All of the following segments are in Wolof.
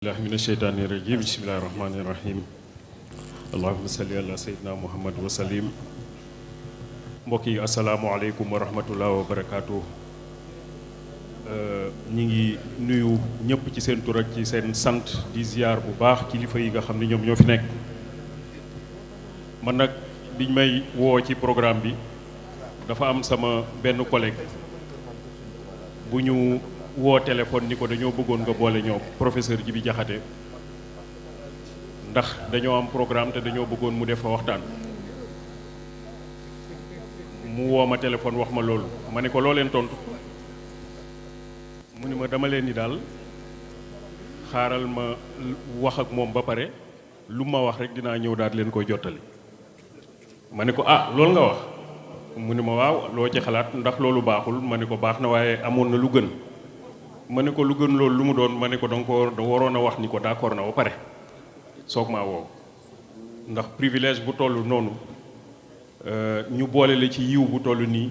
billahi min asheytaani rajim bismillahi rahmaani rahim allahuma salli ala seydina muhammad wa salim mbokk yi asalaamualeykum wa rahmatullah wa barakaatu. ñi ngi nuyu ñëpp ci seen tur ak ci seen sant di ziar bu baax kilifa yi nga xam ne ñoom ñoo fi nekk. man nag biñ may woo ci programme bi dafa am sama benn collègue bu ñu woo téléphone ni ko dañoo bëggoon nga boole ñoo professeur Djibi Diakhaté ndax dañoo am programme te dañoo bëggoon mu def fa waxtaan. mu woo ma téléphone wax ma loolu ma ne ko loo leen tontu mu ni ma dama leen ni daal xaaral ma wax ak moom ba pare lu ma wax rek dinaa ñëw daal leen koy jottali. ma ne ko loolu nga wax mu ni ma waaw loo ci xalaat ndax loolu baaxul ma ne ko baax na waaye amoon na lu gën. ma ne ko lu gën loolu lu mu doon ma ne ko donc waroon a wax ni ko d'accord na ba pare soog maa woo ndax privilège bu toll noonu ñu boole la ci yiw bu toll nii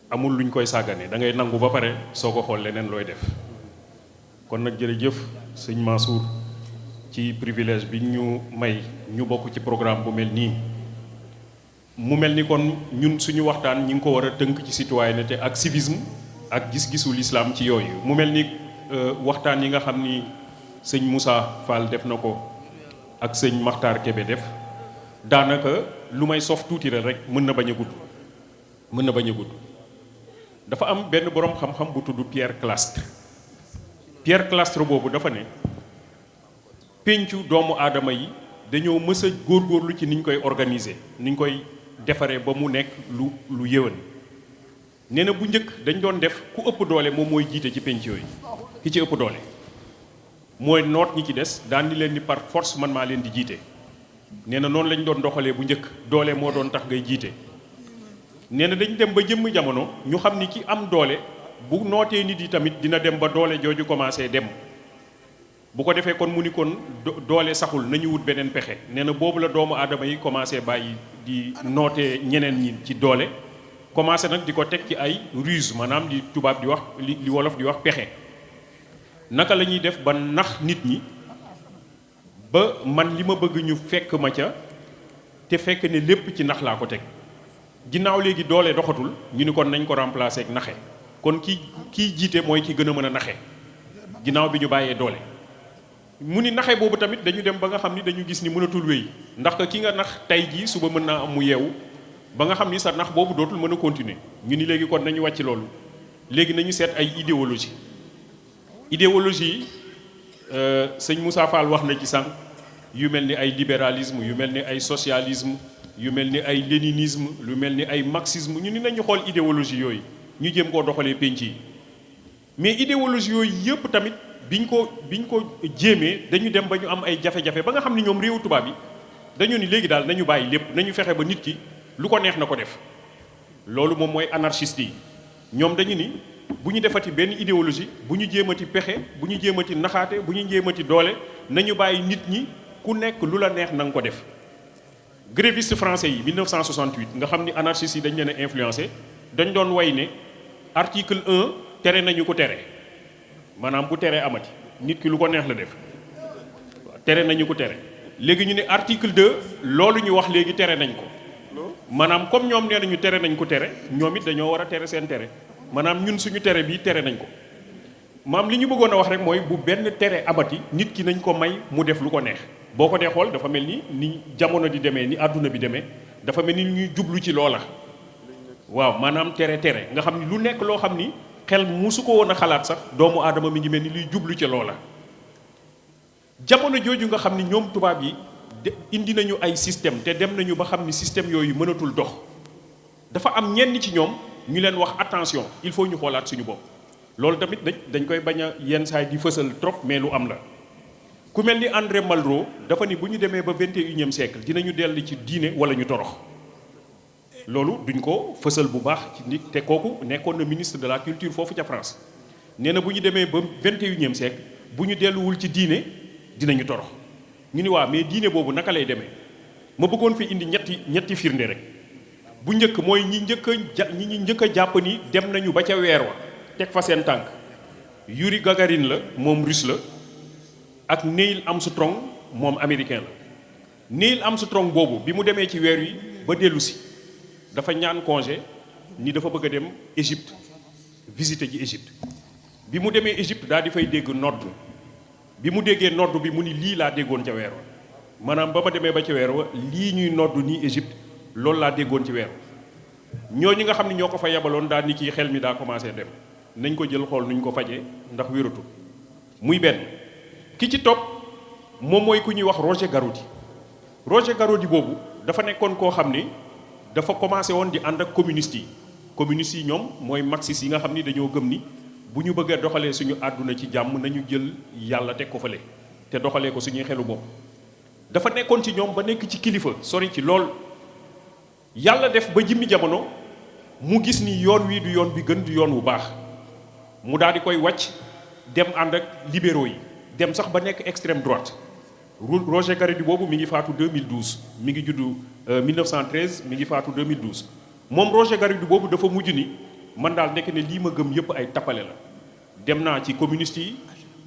amul luñ koy sàggane da ngay nangu ba pare soo ko xool leneen looy def. kon nag jërëjëf sëñ Mansour ci privilège bi ñu may ñu bokk ci programme bu mel nii. mu mel ni kon ñun suñu waxtaan ñi ngi ko war a tënk ci citoyenneté ak civisme ak gis-gisu l'islam ci yooyu. mu mel ni waxtaan yi nga xam ni sëñ Moussa Fall def na ko ak sëñ Makhtar Kébé def daanaka lu may sof tuuti rek mën na bañ a gudd. dafa am benn boroom xam-xam bu tudd Pierre Clastre. Pierre Clastre boobu dafa ne péncu doomu aadama yi dañoo mës a góorgóorlu ci niñ koy organiser niñ koy defaree ba mu nekk lu yéwén. nee na bu njëkk dañ doon def ku ëpp doole moom mooy jiite ci penc yooyu ki ci ëpp doole mooy noot ñi ci des daan di leen ni par force man maa leen di jiite. nee na noonu lañ doon doxalee bu njëkk doole moo doon tax ngay jiite. nee na dañ dem ba jëmm jamono ñu xam ni ki am doole bu nootee nit yi tamit dina dem ba doole jooju commencé dem bu ko defee kon mu ni kon doole saxul nañu wut beneen pexe. nee na boobu la doomu aadama yi commencé bàyyi di nootee ñeneen ñi ci doole. commencé nag di ko teg ci ay ruse maanaam li tubaab di wax li wolof di wax pexe naka la ñuy def ba nax nit ñi ba man li ma bëgg ñu fekk ma ca te fekk ne lépp ci nax laa ko teg. ginnaaw léegi doole doxatul ñu ni kon nañ ko remplacer ak naxe kon kiy jiite mooy ki gën a mën a naxe ginnaaw bi ñu bàyyee doole. mu ni naxe boobu tamit dañu dem ba nga xam ni dañu gis ni mënatul wéy ndax que ki nga nax tey jii suba mën naa am mu yeewu. ba nga xam ni sa nax boobu dootul mën a continuer ñu ni léegi kon nañu wàcc loolu léegi nañu seet ay idéologie yi sëñ Moussa Fall wax na ci sànq yu mel ni ay libéralisme yu mel ni ay socialisme yu mel ni ay léninisme lu mel ni ay marxisme ñu ni nañu xool idéologie yooyu ñu jéem koo doxalee penc yi. mais idéologie yooyu yëpp tamit biñ ko jéemee dañu dem ba ñu am ay jafe-jafe ba nga xam ni ñoom réewu tubaab yi dañu ni léegi daal nañu bàyyi lépp nañu fexe ba nit ki lu ko neex na ko def. loolu moom mooy anarchiste yi ñoom dañu ni bu ñu defati benn idéologie bu ñu jéemati pexe bu ñu jéemati naxaate bu ñu jéemati doole nañu bàyyi nit ñi ku nekk lu la neex na nga ko def. grévistes français yi 1968 nga xam ni anarchistes yi dañ leen a influencé dañ doon way ne article 1 tere nañu ko tere maanaam bu teree amati nit ki lu ko neex la def tere nañu ko tere. léegi ñu ne article 2 loolu ñu wax léegi tere nañ ko. maanaam comme ñoom nee nañu tere nañ ko tere ñoom it dañoo war a tere seen tere maanaam ñun suñu tere bi tere nañ ko maam li ñu bëggoon a wax rek mooy bu benn tere amati nit ki nañ ko may mu def lu ko neex. boo ko dee xool dafa mel ni jamono di demee ni àdduna bi demee dafa mel ni ñuy jublu ci loola. waaw maanaam tere nga xam ni lu nekk loo xam ni xel musu ko woon a xalaat sax doomu aadama mi ngi mel ni luy jublu ci loola. jamono jooju nga xam ni ñoom tubaab yi. indi nañu ay système te dem nañu ba xam ni système yooyu mënatul dox dafa am ñenn ci ñoom ñu leen wax attention il faut ñu xoolaat suñu bopp. loolu tamit dañ koy bañ a yenn saay di fësal trop mais lu am la. ku mel ni André Malraux dafa ni bu ñu demee ba 21e siècle dinañu dellu ci diine wala ñu torox. loolu duñ ko fësal bu baax ci nit te kooku nekkoon na ministre de la culture foofu ca France. nee na bu ñu demee ba 21e siècle bu ñu delluwul ci diine dinañu torox. ñu ni waa mais diine boobu naka lay demee ma bëggoon fi indi ñetti firnde rek bu njëkk mooy ñi njëkk a jàpp ni dem nañu ba ca weer wa teg fa seen tànk Yuri Gagarin la moom russe la ak Neil Armstrong moom américain la. Neil Armstrong boobu bi mu demee ci weer wi ba dellu si dafa ñaan congé ni dafa bëgg a dem Égypte visiter ji Égypte bi mu demee Égypte daal di fay dégg nodd bi mu déggee nodd bi mu ni lii laa déggoon ca weer wa maanaam ba ma demee ba ca weer wa lii ñuy nodd nii Égypte loolu laa déggoon ci weer wa ñooñu nga xam ne ñoo ko fa yabaloon daal ni kii xel mi daa commencé dem nañ ko jël xool nuñ ko fajee ndax wératu muy benn. ki ci topp moom mooy ku ñuy wax Roger Garaudy Roger Garaudy boobu dafa nekkoon koo xam ni dafa commencé woon di ànd ak communistes yi ñoom mooy marxistes yi nga xam ni dañoo gëm ni bu ñu bëggee doxalee suñu àdduna ci jàmm nañu jël yàlla teg ko fële te doxalee ko suñuy xelu bopp dafa nekkoon ci ñoom ba nekk ci kilifa sori ci lool yàlla def ba jimmi jamono mu gis ni yoon wi du yoon bi gën du yoon wu baax mu daal di koy wàcc dem ànd ak libéraux yi dem sax ba nekk extrême droite Roger Garaudy boobu mi ngi faatu 2012 mi ngi juddu 1913 mi ngi faatu 2012 moom Roger Garaudy boobu dafa mujj ni man daal nekk ne lii ma gëm yépp ay tappale la dem naa ci communistes yi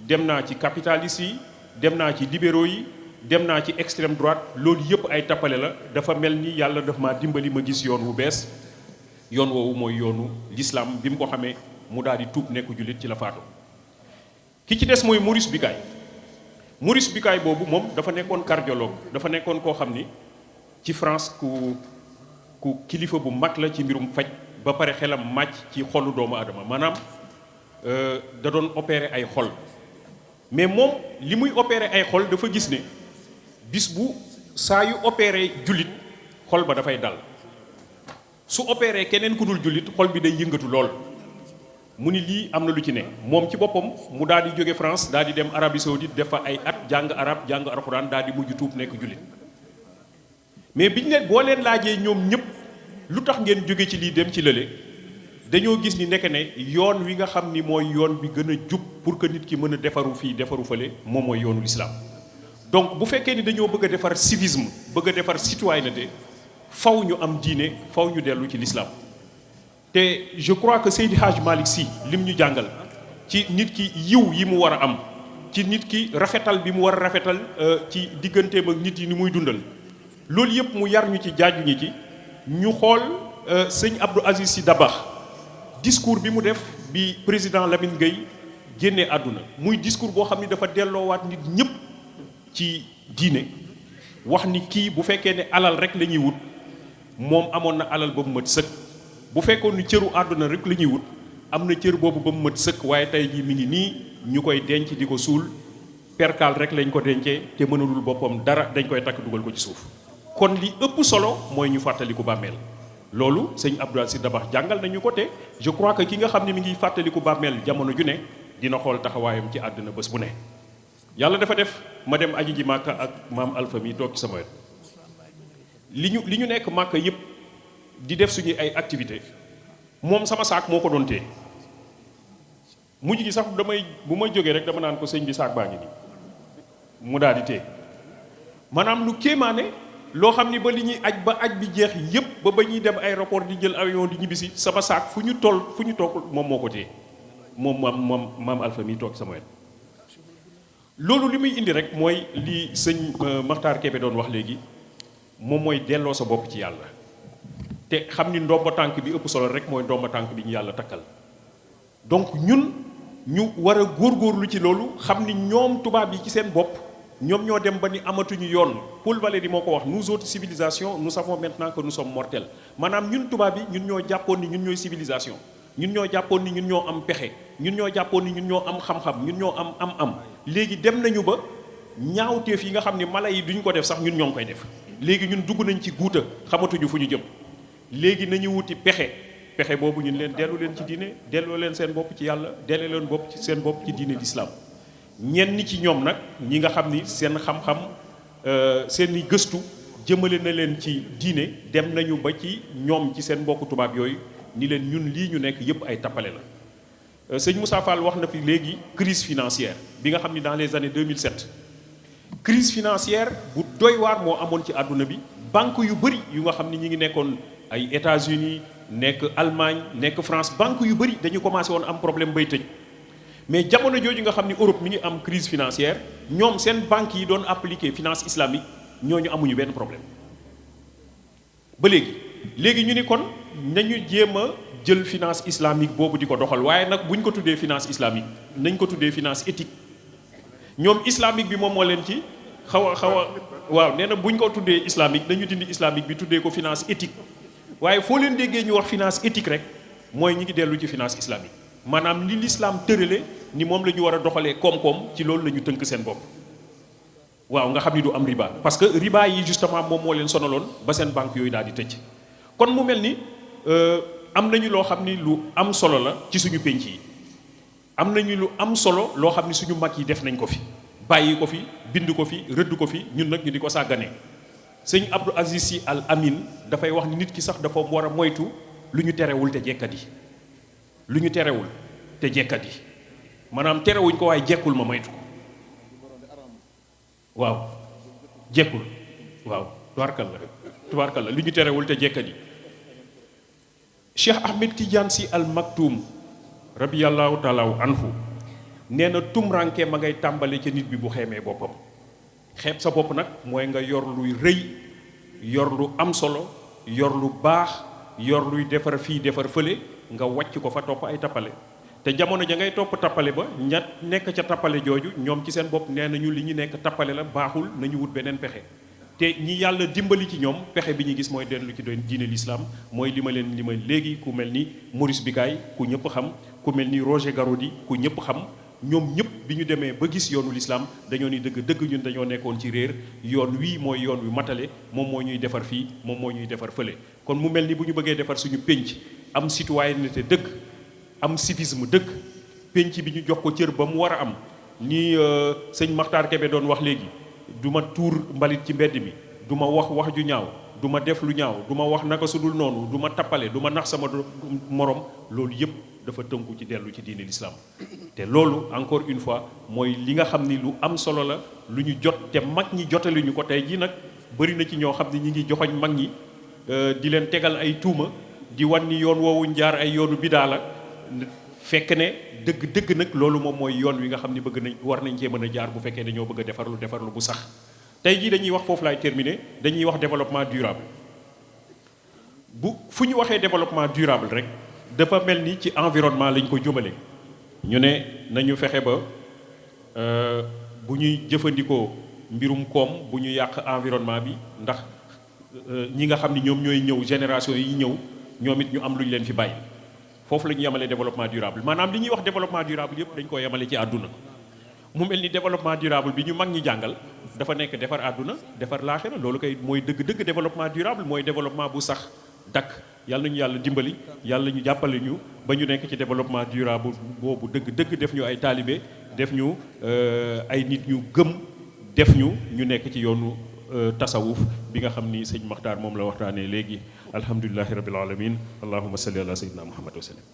dem naa ci capitalistes yi dem naa ci libéraux yi dem naa ci extrême droite loolu yépp ay tappale la dafa mel ni yàlla daf maa dimbali ma gis yoon wu bees yoon woowu mooy yoonu l'islam bi mu ko xamee mu daal di tuub nekk jullit ci la faatu ki ci des mooy Maurice Bucaille boobu moom dafa nekkoon cardiologue dafa nekkoon koo xam ni ci France ku kilifa bu mag la ci mbirum faj ba pare xelam màcc ci xolu doomu aadama maanaam da doon opérer ay xol mais moom li muy opérer ay xol dafa gis ne bis bu saa yu opérer jullit xol ba dafay dal su opérer keneen ku dul jullit xol bi day yëngatu lool mu ni lii am na lu ci ne moom ci boppam mu daal di jóge France daal di dem Arabie Saoudite def fa ay at jàng arab jàng alxuraan daal di mujj tuub nekk jullit mais biñ leen boo leen laajee ñoom ñëpp lu tax ngeen jóge ci lii dem ci lële dañoo gis ni nekk ne yoon wi nga xam ni mooy yoon bi gën a jub pour que nit ki mën a defaru fii defaru fële moom mooy yoonu l'islam donc bu fekkee ni dañoo bëgg a defar civisme bëgg a defar citoyenneté faw ñu am diine faw ñu dellu ci l'islam te je crois que Seydi Hadj Malick Sy lim ñu jàngal ci nit ki yiw yi mu war a am ci nit ki rafetal bi mu war a rafetal ci digganteem ak nit yi ni muy dundal loolu yëpp mu yar ñu ci jaaju ñi ci ñu xool sëñ Abdou Aziz Sy Dabakh discours bi mu def bi président Lamine Gueye génnee àdduna muy discours boo xam ni dafa delloowaat nit ñëpp ci diine wax ni kii bu fekkee ne alal rek la ñuy wut moom amoon na alal ba mu mat sëkk bu fekkoon ni cëru àdduna rek la ñuy wut am na cër boobu ba mu mat sëkk waaye tey jii mi ngi nii ñu koy denc di ko suul perkaal rek lañ ko dencee te mënalul boppam dara dañ koy takk dugal ko ci suuf kon li ëpp solo mooy ñu fàttaliku bàmmeel loolu sëñ Abdou Aziz Sy Dabakh jàngal nañu ko te je crois que ki nga xam ne mi ngi fàttaliku bàmmeel jamono ju ne dina xool taxawaayam ci àdduna bés bu ne yàlla dafa def ma dem aji ji Màkka ak maam Alpha mi toog ci sama wet li ñu nekk Màkka yëpp di def suñuy ay activité moom sama saak moo ko doon téye mujj gi sax bu may jógee rek dama naan ko sëñ bi saak baa ngi nii mu daal di téye maanaam lu kéemaane loo xam ni ba li ñuy aj bi jeex yépp ba ñuy dem aéroport di jël avion di ñibbisi sama saak fu ñu toog moom moo ko téye moom maam Alpha mi toog sama wet loolu li muy indi rek mooy li sëñ Makhtar Kébé doon wax léegi moom mooy delloo sa bopp ci yàlla te xam ni ndomba tànk bi ëpp solo rek mooy ndomba tànk bi ñu yàlla takkal donc ñun ñu war a góorgóorlu ci loolu xam ni ñoom tubaab yi ci seen bopp ñoom ñoo dem ba ni amatuñu yoon Paul Valéry moo ko wax nous autres civilisations nous savons maintenant que nous sommes mortels maanaam ñun tubaab yi ñun ñoo jàppoon ni ñun ñooy civilisation ñun ñoo jàppoon ni ñun ñoo am pexe ñun ñoo jàppoon ni ñun ñoo am xam-xam ñun ñoo am léegi dem nañu ba ñaawteef yi nga xam ni mala yi duñ ko def sax ñun ñoo ngi koy def léegi ñun dugg nañ ci guuta xamatuñu fu ñu jëm léegi nañu wuti pexe boobu ñun leen dellu leen ci diine delloo leen seen bopp ci yàlla delloo leen bopp ci seen bopp ci diine l'islam ñenn ci ñoom nag ñi nga xam ni seen xam-xam seen i gëstu jëmale na leen ci diine dem nañu ba ci ñoom ci seen mbokku tubaab yooyu ni leen ñun lii ñu nekk yépp ay tappale la sëñ Moussa Fall wax na fi léegi crise financière bi nga xam ni dans les années 2007 crise financière bu doy waar moo amoon ci àdduna bi banque yu bëri yu nga xam ni ñi ngi nekkoon ay États-Unis nekk Allemagne nekk France banque yu bëri dañu commencé woon am problème bay tëj mais jamono jooju nga xam ni Europe mi ngi am crise financière ñoom seen banques yi doon appliquer finance islamique ñooñu amuñu benn problème ba léegi ñu ni kon nañu jéem a jël finance islamique boobu di ko doxal waaye nag bu ñu ko tuddee finance islamique nañ ko tuddee finance éthique ñoom islamique bi moom moo leen ci xaw a waaw nee na bu ñu ko tuddee islamique nañu dindi islamique bi tuddee ko finance éthique waaye foo leen déggee ñu wax finance éthique rek mooy ñi ngi dellu ci finance islamique maanaam li l'islam tërale ni moom la ñu war a doxalee koom-koom ci loolu la ñu tënk seen bopp waaw nga xam ni du am riba parce que riba yi justement moom moo leen sonaloon ba seen banque yooyu daal di tëj kon mu mel ni am nañu loo xam ni lu am solo la ci suñu pénc yi am nañu lu am solo loo xam ni suñu mag yi def nañ ko fi bàyyi ko fi bind ko fi rëdd ko fi ñun nag ñu di ko sàgganee sëñ Abdou Aziz Sy Al Amin dafay wax ni nit ki sax dafa war a moytu lu ñu terewul te jekkat yi lu ñu terewul te jekkat yi maanaam terewuñ ko waaye jekkul ma moytu ko waaw jekkul waaw tubaarkalla lu ñu terewul te jekkat yi Cheikh Ahmed Tidiane Sy Al Maktoum rabiyallahu taala anhu nee na tumranke ma ngay tàmbale ca nit bi bu xeemee boppam xeeb sa bopp nag mooy nga yor luy rëy yor lu am solo yor lu baax yor luy defar fii defar fële nga wàcc ko fa topp ay tappale te jamono ja ngay topp tappale ba ña nekk ca tappale jooju ñoom ci seen bopp nee nañu li ñu nekk tappale la baaxul nañu wut beneen pexe te ñi yàlla dimbali ci ñoom pexe bi ñu gis mooy dellu ci doon diine l'islam mooy li ma léegi ku mel ni Maurice Bucaille ku ñëpp xam ku mel ni Roger Garaudy ku ñëpp xam ñoom ñëpp bi ñu demee ba gis yoonu l'islam dañoo ni dëgg ñun dañoo nekkoon ci réer yoon wii mooy yoon wi matale moom moo ñuy defar fii moom moo ñuy defar fële kon mu mel ni bu ñu bëggee defar suñu pénc am citoyenneté dëgg am civisme dëgg pénc bi ñu jox ko cër ba mu war a am ni sëñ Makhtar Kébé doon wax léegi du ma tuur mbalit ci mbedd mi du ma wax ju ñaaw du ma def lu ñaaw du ma wax naka su dul noonu du ma tappale du ma nax sama morom loolu yëpp dafa tënku ci dellu ci diine l'islam te loolu encore une fois mooy li nga xam ni lu am solo la lu ñu jot te mag ñi jotali ñu ko tey jii nag bëri na ci ñoo xam ne ñi ngi joxoñ mag ñi di leen tegal ay tuuma di wan ni yoon woowu jaar ay yoonu bidaa la fekk ne dëgg nag loolu moom mooy yoon wi nga xam ni bëgg nañ war nañ cee mën a jaar bu fekkee dañoo bëgg a defarlu bu sax tey jii dañuy wax foofu laay terminer dañuy wax développement durable bu fu ñu waxee développement durable rek dafa mel ni ci environnement lañ ko jëmale ñu ne nañu fexe ba bu ñuy jëfandikoo mbirum koom bu ñu yàq environnement bi ndax ñi nga xam ni ñoom ñooy ñëw génération yi ñëw ñoom it ñu am lu ñu leen fi bàyyi foofu la ñu yemale développement durable maanaam li ñuy wax développement durable yëpp dañ ko yemale ci àdduna mu mel ni développement durable bi ñu mag ñi jàngal dafa nekk defar àdduna defar laaxira loolu kay mooy dëgg développement durable mooy développement bu sax dakk yàlla nañu yàlla dimbali yàlla ñu jàppale ñu ba ñu nekk ci développement durable boobu dëgg def ñu ay taalibe def ñu ay nit ñu gëm def ñu nekk ci yoonu tasawuf bi nga xam ni sëñ Makhtar moom la waxtaanee léegi alhamdulilahi rabbil alamin allahumma salli ala sayyidina muhammad wa sallam